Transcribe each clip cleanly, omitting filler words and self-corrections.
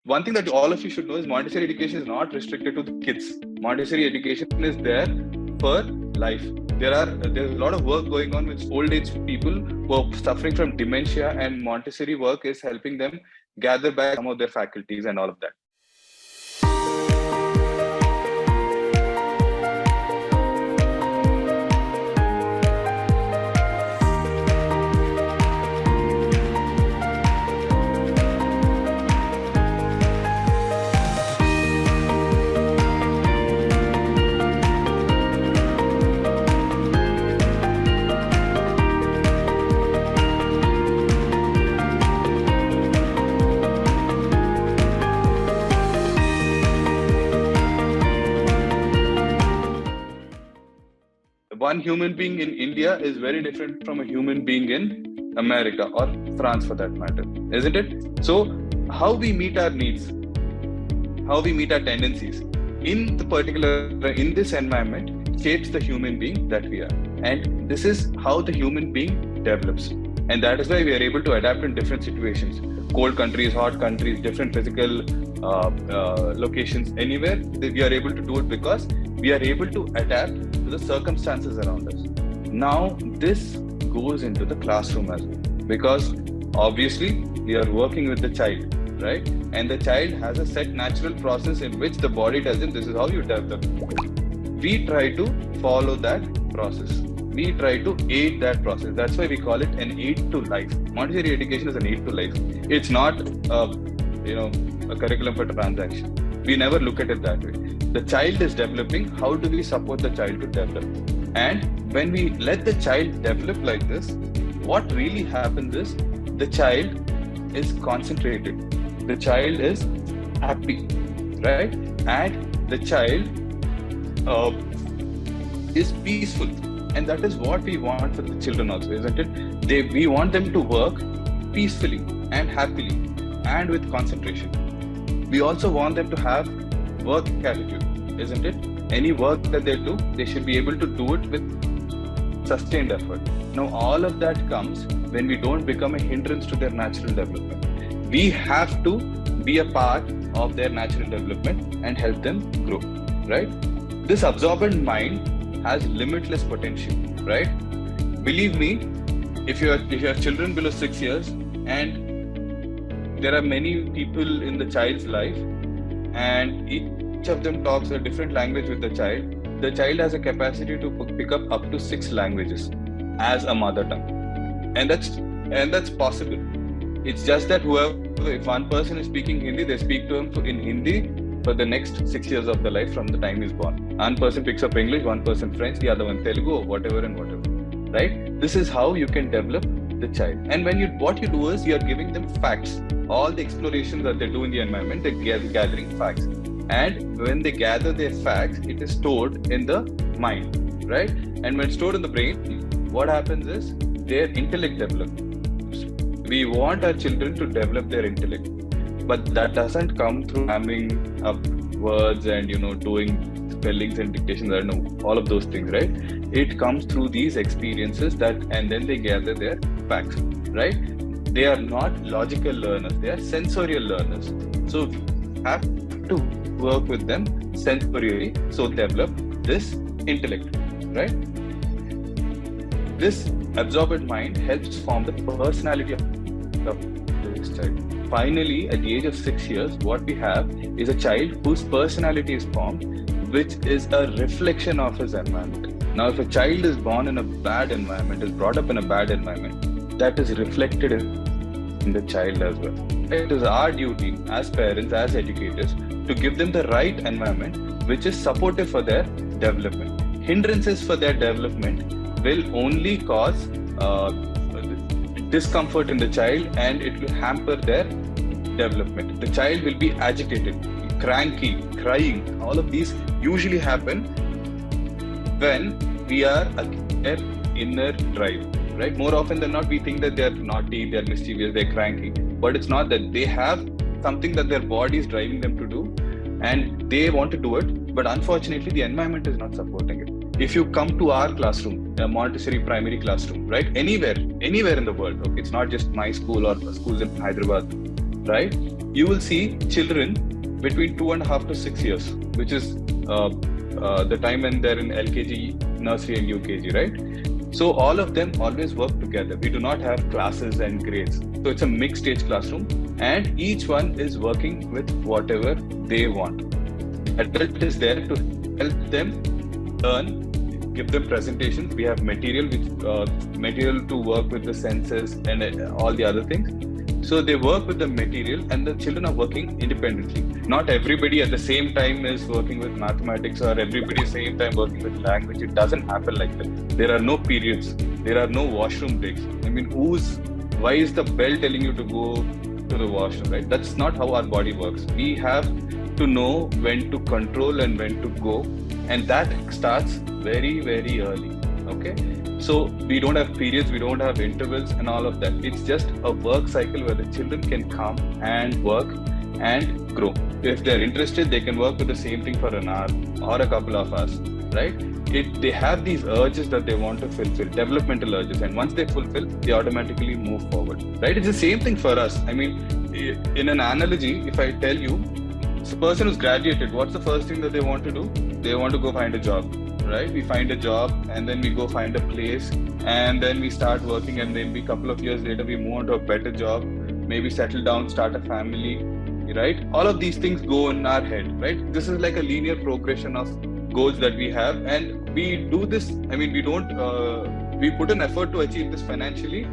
one thing that all of you should know is Montessori education is not restricted to the kids. Montessori education is there for life. There's a lot of work going on with old age people who are suffering from dementia, and Montessori work is helping them gather back some of their faculties and all of that. One human being in India is very different from a human being in America or France for that matter, isn't it? So how we meet our needs, how we meet our tendencies in this environment shapes the human being that we are. And this is how the human being develops. And that is why we are able to adapt in different situations. Cold countries, hot countries, different physical locations, anywhere, we are able to do it because we are able to adapt to the circumstances around us. Now, this goes into the classroom as well, because obviously we are working with the child, right? And the child has a set natural process in which the body tells him this is how you develop. We try to follow that process. We try to aid that process. That's why we call it an aid to life. Montessori education is an aid to life. It's not a curriculum for transaction. We never look at it that way. The child is developing. How do we support the child to develop? And when we let the child develop like this, what really happens is the child is concentrated. The child is happy, right? And the child is peaceful. And that is what we want for the children also, isn't it? We want them to work peacefully and happily and with concentration. We also want them to have work attitude, isn't it? Any work that they do, they should be able to do it with sustained effort. Now, all of that comes when we don't become a hindrance to their natural development. We have to be a part of their natural development and help them grow, right? This absorbent mind has limitless potential, right? Believe me, if you have children below 6 years, and there are many people in the child's life, and each of them talks a different language with the child has a capacity to pick up to 6 languages as a mother tongue, and that's possible. It's just that if one person is speaking Hindi, they speak to him in Hindi for the next 6 years of the life from the time he's born. One person picks up English, one person French, the other one Telugu, or whatever, right? This is how you can develop the child. And what you do is you are giving them facts. All the explorations that they do in the environment, they're gathering facts. And when they gather their facts, it is stored in the mind, right? And when stored in the brain, what happens is their intellect develops. We want our children to develop their intellect, but that doesn't come through hamming up words and doing spellings and dictations. I don't know all of those things, right? It comes through these experiences and then they gather their facts, right? They are not logical learners; they are sensorial learners. So we have to work with them sensorially, so develop this intellect, right? This absorbent mind helps form the personality of this child. Finally, at the age of 6 years, what we have is a child whose personality is formed, which is a reflection of his environment. Now, if a child is born in a bad environment, is brought up in a bad environment, that is reflected in the child as well. It is our duty as parents, as educators, to give them the right environment which is supportive for their development. Hindrances for their development will only cause discomfort in the child, and it will hamper their development. The child will be agitated, cranky, crying. All of these usually happen when we are at their inner drive, right? More often than not, we think that they're naughty, they're mischievous, they're cranky, but it's not that. They have something that their body is driving them to do, and they want to do it, but unfortunately, the environment is not supporting it. If you come to our classroom, a Montessori primary classroom, right? Anywhere in the world, okay? It's not just my school or schools in Hyderabad. right? You will see children between 2.5 to 6 years, which is the time when they're in LKG, nursery and UKG, right? So all of them always work together. We do not have classes and grades. So it's a mixed age classroom, and each one is working with whatever they want. Adult is there to help them learn, give them presentations. We have material to work with the senses and all the other things. So they work with the material, and the children are working independently. Not everybody at the same time is working with mathematics, or everybody at the same time working with language. It doesn't happen like that. There are no periods. There are no washroom breaks. I mean, why is the bell telling you to go to the washroom, right? That's not how our body works. We have to know when to control and when to go, and that starts very, very early. Okay, so we don't have periods, we don't have intervals and all of that. It's just a work cycle where the children can come and work and grow. If they're interested, they can work with the same thing for an hour or a couple of hours, right? They have these urges that they want to fulfill, developmental urges, and once they fulfill, they automatically move forward, right? It's the same thing for us. I mean, in an analogy, if I tell you, a person who's graduated, what's the first thing that they want to do? They want to go find a job, right? We find a job, and then we go find a place, and then we start working, and then a couple of years later, we move on to a better job, maybe settle down, start a family, right? All of these things go in our head, right? This is like a linear progression of goals that we have, and we do this. I mean, we put an effort to achieve this financially,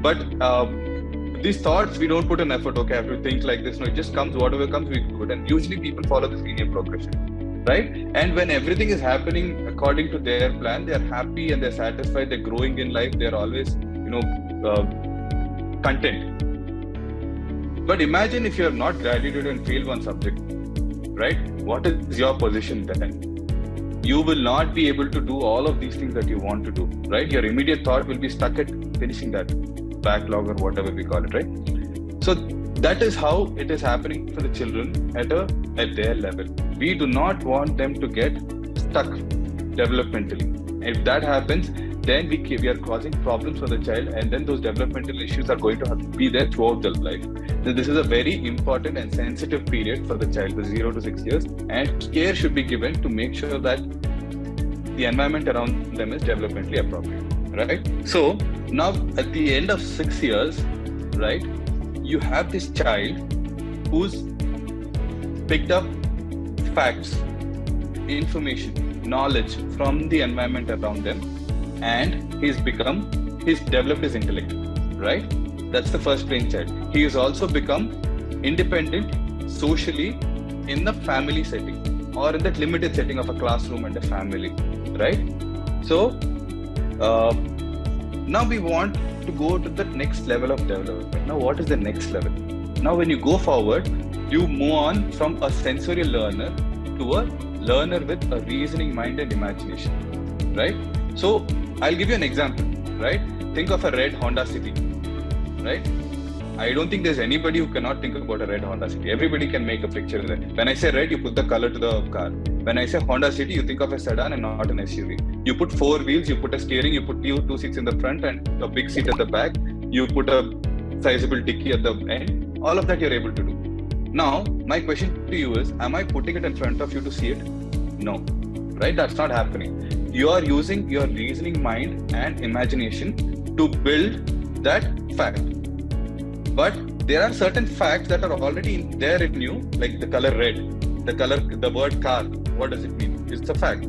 but these thoughts, we don't put an effort. Okay, I have to think like this. No, it just comes, whatever comes, we do it. And usually people follow this linear progression, right? And when everything is happening according to their plan, they're happy and they're satisfied, they're growing in life, they're always, content. But imagine if you're not graduated and failed one subject, right? What is your position then? You will not be able to do all of these things that you want to do, right? Your immediate thought will be stuck at finishing that backlog or whatever we call it, right? So that is how it is happening for the children at their level. We do not want them to get stuck developmentally. If that happens, then we are causing problems for the child, and then those developmental issues are going to be there throughout their life. So this is a very important and sensitive period for the child, the 0 to 6 years, and care should be given to make sure that the environment around them is developmentally appropriate, right? So now at the end of 6 years, right, you have this child who's picked up facts, information, knowledge from the environment around them, and he's developed his intellect, right? That's the first plane child. He has also become independent socially in the family setting, or in that limited setting of a classroom and a family, right? So now we want to go to the next level of development. Now, what is the next level? Now, when you go forward, you move on from a sensorial learner to a learner with a reasoning mind and imagination, right? So I'll give you an example, right? Think of a red Honda City, right? I don't think there's anybody who cannot think about a red Honda City. Everybody can make a picture of it. When I say red, you put the color to the car. When I say Honda City, you think of a sedan and not an SUV. You put 4 wheels, you put a steering, you put two seats in the front and a big seat at the back. You put a sizable dicky at the end. All of that you're able to do. Now, my question to you is, am I putting it in front of you to see it? No, right? That's not happening. You are using your reasoning mind and imagination to build that fact. But there are certain facts that are already there in you, like the color red, the word car, what does it mean? It's a fact.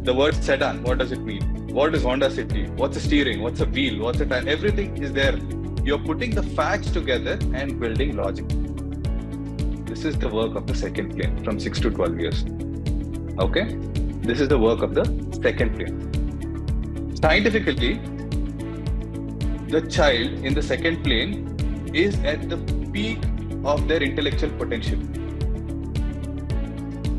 The word sedan, what does it mean? What is Honda City? What's a steering? What's a wheel? What's a tire? Everything is there. You're putting the facts together and building logic. This is the work of the second plane from 6 to 12 years. Okay? This is the work of the second plane. Scientifically, the child in the second plane is at the peak of their intellectual potential.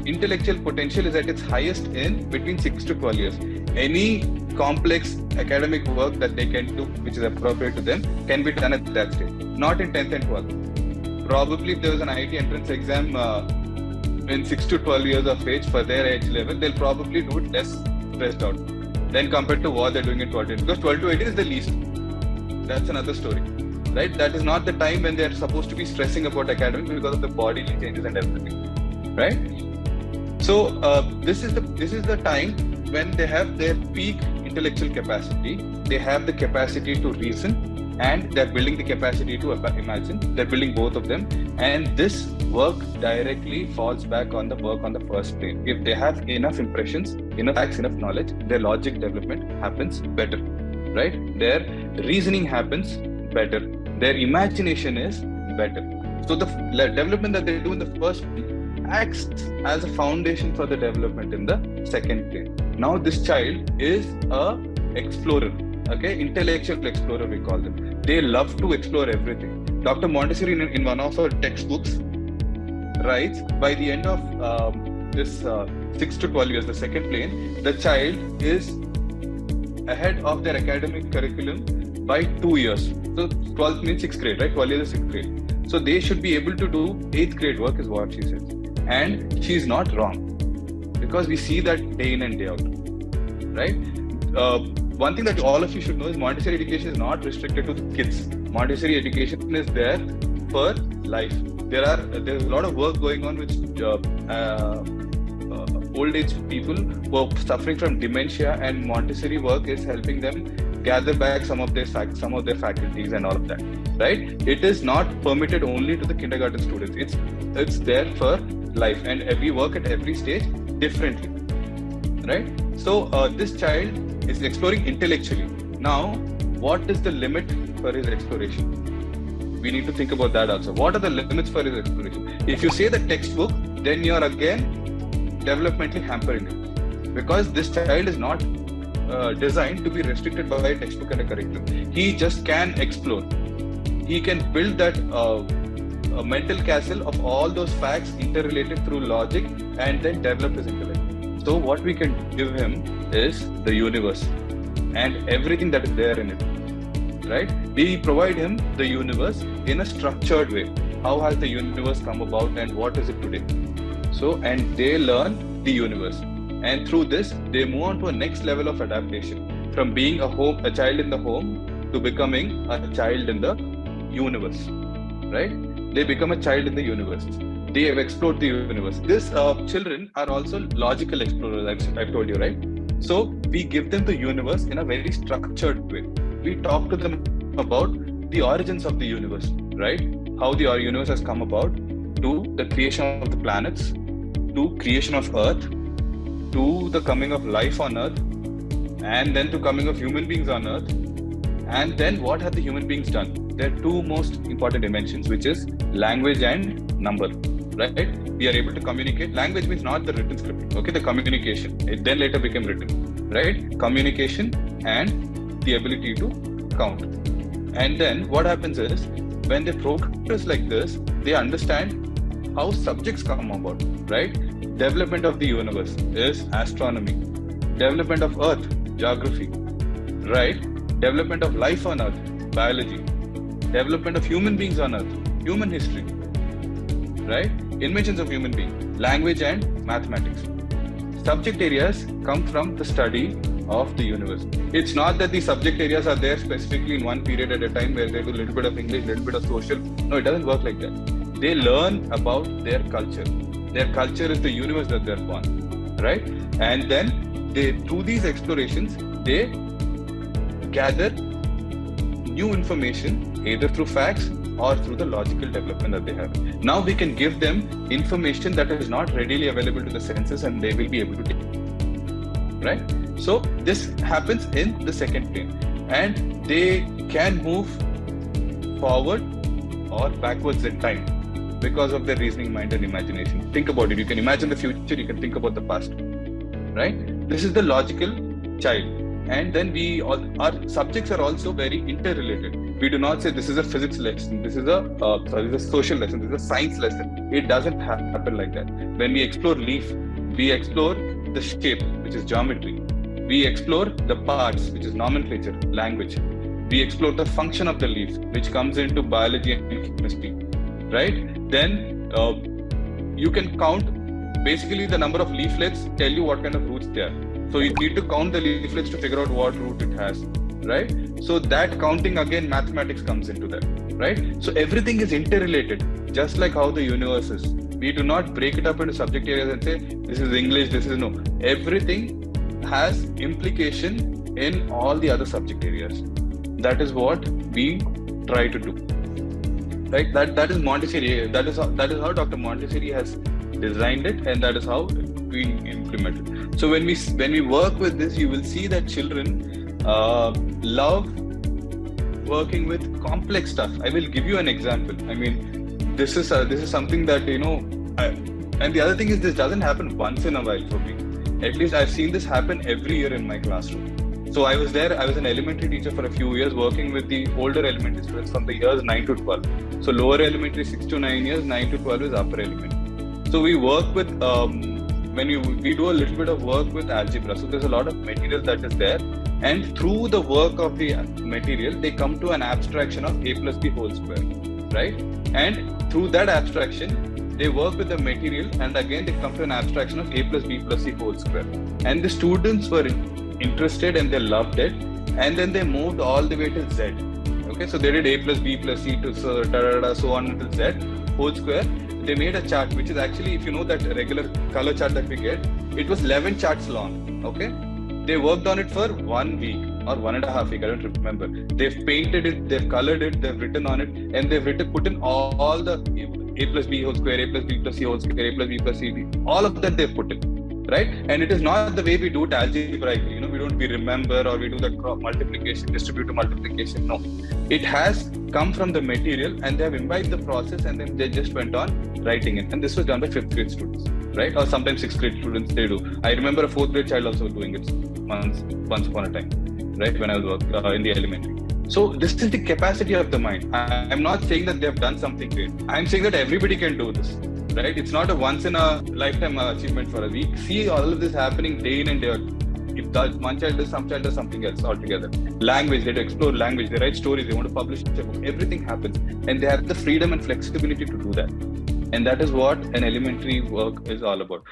Intellectual potential is at its highest in between 6 to 12 years. Any complex academic work that they can do, which is appropriate to them, can be done at that stage. Not in 10th and 12th. Probably if there was an IT entrance exam in 6 to 12 years of age for their age level, they'll probably do it less stressed out than compared to what they're doing in 12 to 18. Because 12 to 18 is the least. That's another story, right? That is not the time when they're supposed to be stressing about academics because of the bodily changes and everything, right? So this is the time when they have their peak intellectual capacity. They have the capacity to reason, and they're building the capacity to imagine. They're building both of them, and this work directly falls back on the work on the first plane. If they have enough impressions, enough facts, enough knowledge, their logic development happens better, right? Their reasoning happens better. Their imagination is better. So the development that they do in the first plane acts as a foundation for the development in the second plane. Now this child is a explorer, okay, intellectual explorer we call them. They love to explore everything. Dr. Montessori in one of her textbooks writes, by the end of this 6 to 12 years, the second plane, the child is ahead of their academic curriculum by 2 years. So 12 means 6th grade, right? 12 years is 6th grade. So they should be able to do 8th grade work is what she says. And she's not wrong, because we see that day in and day out, right? One thing that all of you should know is Montessori education is not restricted to the kids. Montessori education is there for life. There's a lot of work going on with old age people who are suffering from dementia, and Montessori work is helping them gather back some of their faculties and all of that, right? It is not permitted only to the kindergarten students. It's there for life, and we work at every stage differently, right? So this child is exploring intellectually. Now, what is the limit for his exploration? We need to think about that also. What are the limits for his exploration? If you say the textbook, then you're again developmentally hampering it, because this child is not designed to be restricted by a textbook and a curriculum. He just can explore. He can build that a mental castle of all those facts interrelated through logic, and then develop his intellect. So what we can give him is the universe and everything that is there in it, right? We provide him the universe in a structured way. How has the universe come about and what is it today? So, and they learn the universe. And through this, they move on to a next level of adaptation, from being a child in the home to becoming a child in the universe, right? They become a child in the universe. They have explored the universe. These children are also logical explorers, I've told you, right? So we give them the universe in a very structured way. We talk to them about the origins of the universe, right? How the universe has come about, to the creation of the planets, to creation of Earth, to the coming of life on Earth, and then to coming of human beings on Earth. And then what have the human beings done? There are two most important dimensions, which is language and number, right? We are able to communicate. Language means not the written script, okay? The communication. It then later became written, right? Communication and the ability to count. And then what happens is, when they progress like this, they understand how subjects come about, right? Development of the universe is astronomy. Development of Earth, geography, right? Development of life on Earth, biology. Development of human beings on Earth, human history, right? Inventions of human beings, language and mathematics. Subject areas come from the study of the universe. It's not that the subject areas are there specifically in one period at a time where they do a little bit of English, a little bit of social. No, it doesn't work like that. They learn about their culture. Their culture is the universe that they're born, right? And then through these explorations, they gather new information, either through facts or through the logical development that they have. Now we can give them information that is not readily available to the senses, and they will be able to take it, right? So this happens in the second plane, and they can move forward or backwards in time because of their reasoning mind and imagination. Think about it. You can imagine the future, you can think about the past, right? This is the logical child. And then our subjects are also very interrelated. We do not say this is a physics lesson, this is a social lesson, this is a science lesson. It doesn't happen like that. When we explore leaf, we explore the shape, which is geometry. We explore the parts, which is nomenclature, language. We explore the function of the leaf, which comes into biology and chemistry, right? Then you can count basically the number of leaflets, tell you what kind of roots they are. So you need to count the leaflets to figure out what root it has, right? So that counting, again, mathematics comes into that. right? So everything is interrelated, just like how the universe is. We do not break it up into subject areas and say, this is English, this is no. Everything has implication in all the other subject areas. That is what we try to do, right? That is Montessori. That is how Dr. Montessori has designed it, and that is how we implement it. So when we work with this, you will see that children love working with complex stuff. I will give you an example. I mean, this is something that, you know, and the other thing is, this doesn't happen once in a while for me. At least I've seen this happen every year in my classroom. So I was an elementary teacher for a few years, working with the older elementary students from the years 9 to 12. So lower elementary 6 to 9 years, 9 to 12 is upper elementary. So we work with, we do a little bit of work with algebra. So there's a lot of material that is there. And through the work of the material, they come to an abstraction of a plus b whole square, right? And through that abstraction, they work with the material, and again they come to an abstraction of a plus b plus c whole square. And the students were interested and they loved it, and then they moved all the way till z. Okay, so they did a plus b plus c to so on until z whole square. They made a chart, which is actually, if you know that regular color chart that we get, it was 11 charts long. Okay, they worked on it for 1 week or 1.5 weeks. I don't remember. They've painted it, they've colored it, they've written on it, and they've put in all the a plus b whole square, a plus b plus c whole square, a plus b plus c, all of that they've put in, right? And it is not the way we do it algebraically. You know, we remember, or we do that multiplication, distributive multiplication. No, it has come from the material, and they have imbibed the process, and then they just went on writing it. And this was done by 5th grade students, right? Or sometimes 6th grade students, they do. I remember a 4th grade child also doing it once upon a time, right? When I was in the elementary. So this is the capacity of the mind. I'm not saying that they have done something great. I'm saying that everybody can do this, right? It's not a once in a lifetime achievement for us. We see all of this happening day in and day out. If that one child does, some child does something else altogether. Language, they explore language, they write stories, they want to publish a book. Everything happens, and they have the freedom and flexibility to do that. And that is what an elementary work is all about.